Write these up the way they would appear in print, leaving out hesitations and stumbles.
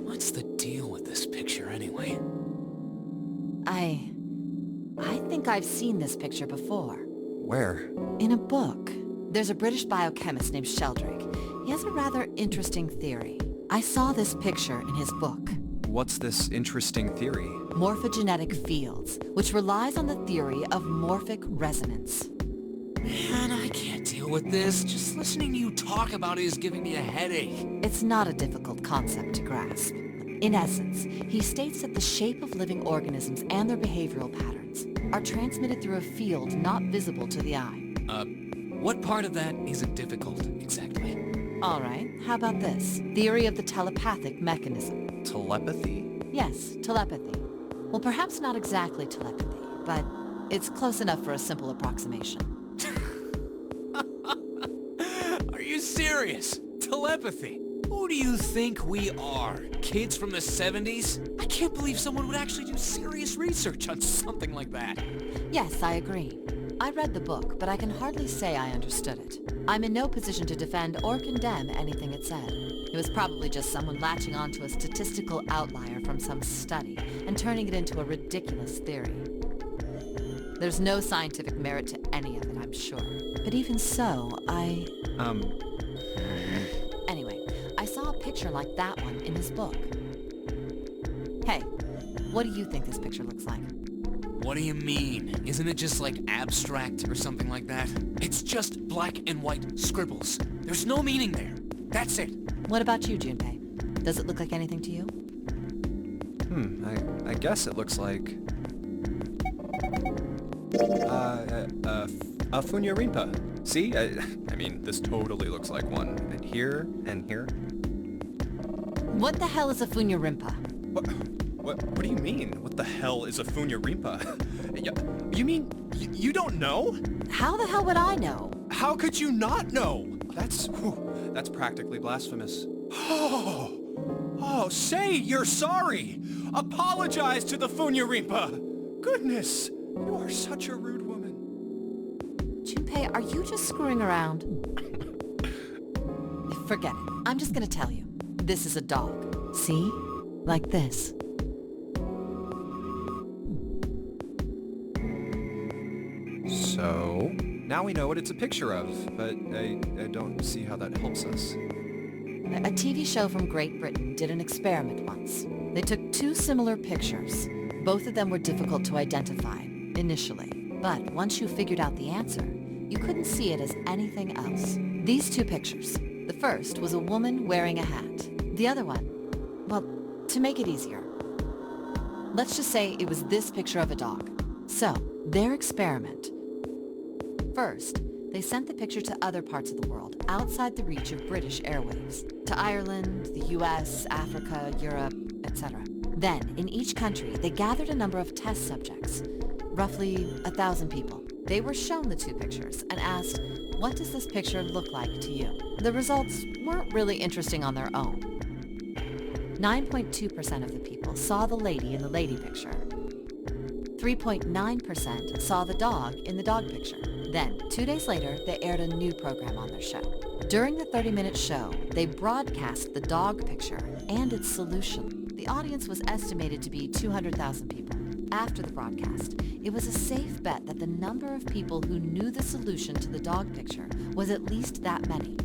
What's the deal with this picture anyway? I think I've seen this picture before. Where? In a book. There's a British biochemist named Sheldrake. He has a rather interesting theory. I saw this picture in his book. What's this interesting theory? Morphogenetic fields, which relies on the theory of morphic resonance. Man, I can't deal with this. Just listening to you talk about it is giving me a headache. It's not a difficult concept to grasp. In essence, he states that the shape of living organisms and their behavioral patterns are transmitted through a field not visible to the eye. What part of that isn't difficult, exactly? All right, how about this? Theory of the telepathic mechanism. Telepathy? Yes, telepathy. Well, perhaps not exactly telepathy, but it's close enough for a simple approximation. Are you serious? Telepathy? Who do you think we are? Kids from the 70s? I can't believe someone would actually do serious research on something like that. Yes, I agree. I read the book, but I can hardly say I understood it. I'm in no position to defend or condemn anything it said. It was probably just someone latching onto a statistical outlier from some study and turning it into a ridiculous theory. There's no scientific merit to any of it, I'm sure. But even so, Anyway, I saw a picture like that one in his book. Hey, what do you think this picture looks like? What do you mean? Isn't it just like abstract or something like that? It's just black and white scribbles. There's no meaning there. That's it. What about you, Junpei? Does it look like anything to you? I guess it looks like... a Funyarinpa. See? I mean, this totally looks like one. And here, and here. What the hell is a Funyarinpa? What do you mean? What the hell is a Funyarinpa? You mean you don't know? How the hell would I know? How could you not know? That's practically blasphemous. Oh, say you're sorry. Apologize to the Funyarinpa. Goodness, you are such a rude woman. Junpei, are you just screwing around? Forget it. I'm just gonna tell you. This is a dog. See? Like this. So, now we know what it's a picture of, but I don't see how that helps us. A TV show from Great Britain did an experiment once. They took two similar pictures. Both of them were difficult to identify, initially. But once you figured out the answer, you couldn't see it as anything else. These two pictures. The first was a woman wearing a hat. The other one, well, to make it easier, let's just say it was this picture of a dog. So, their experiment. First, they sent the picture to other parts of the world, outside the reach of British airwaves. To Ireland, the US, Africa, Europe, etc. Then, in each country, they gathered a number of test subjects, roughly 1,000 people. They were shown the two pictures and asked, what does this picture look like to you? The results weren't really interesting on their own. 9.2% of the people saw the lady in the lady picture. 3.9% saw the dog in the dog picture. Then, 2 days later, they aired a new program on their show. During the 30-minute show, they broadcast the dog picture and its solution. The audience was estimated to be 200,000 people. After the broadcast, it was a safe bet that the number of people who knew the solution to the dog picture was at least that many.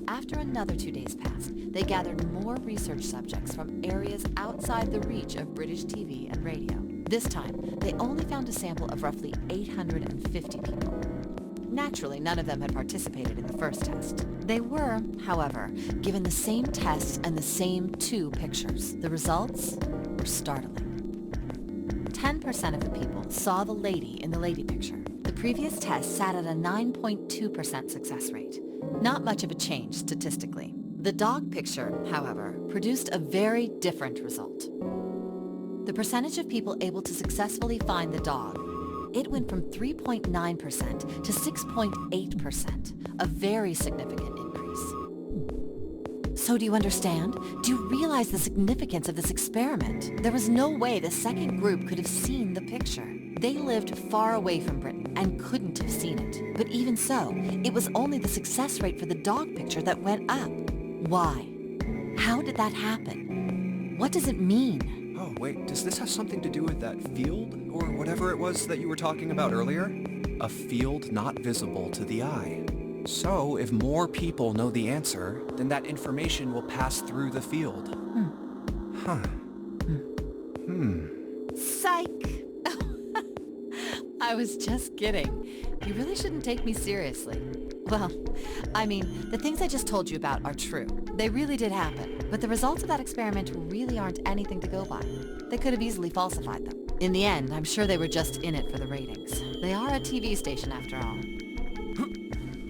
After another 2 days passed, they gathered more research subjects from areas outside the reach of British TV and radio. This time, they only found a sample of roughly 850 people. Naturally, none of them had participated in the first test. They were, however, given the same tests and the same two pictures. The results were startling. 10% of the people saw the lady in the lady picture. The previous test sat at a 9.2% success rate. Not much of a change statistically. The dog picture, however, produced a very different result. The percentage of people able to successfully find the dog, it went from 3.9% to 6.8%, a very significant increase. So do you understand? Do you realize the significance of this experiment? There was no way the second group could have seen the picture. They lived far away from Britain and couldn't have seen it. But even so, it was only the success rate for the dog picture that went up. Why? How did that happen? What does it mean? Oh, wait, does this have something to do with that field? Or whatever it was that you were talking about earlier? A field not visible to the eye. So, if more people know the answer, then that information will pass through the field. Huh. Psych! I was just kidding. You really shouldn't take me seriously. Well, I mean, the things I just told you about are true. They really did happen. But the results of that experiment really aren't anything to go by. They could have easily falsified them. In the end, I'm sure they were just in it for the ratings. They are a TV station after all.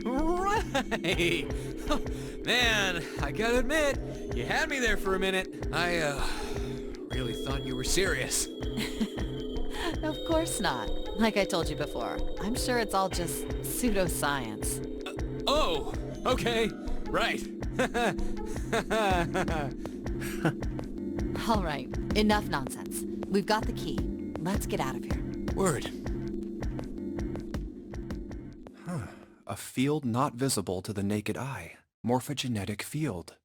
Right! Man, I gotta admit, you had me there for a minute. I, really thought you were serious. Of course not. Like I told you before, I'm sure it's all just pseudoscience. Oh, okay, right. All right, enough nonsense. We've got the key. Let's get out of here. Word. A field not visible to the naked eye. Morphogenetic field.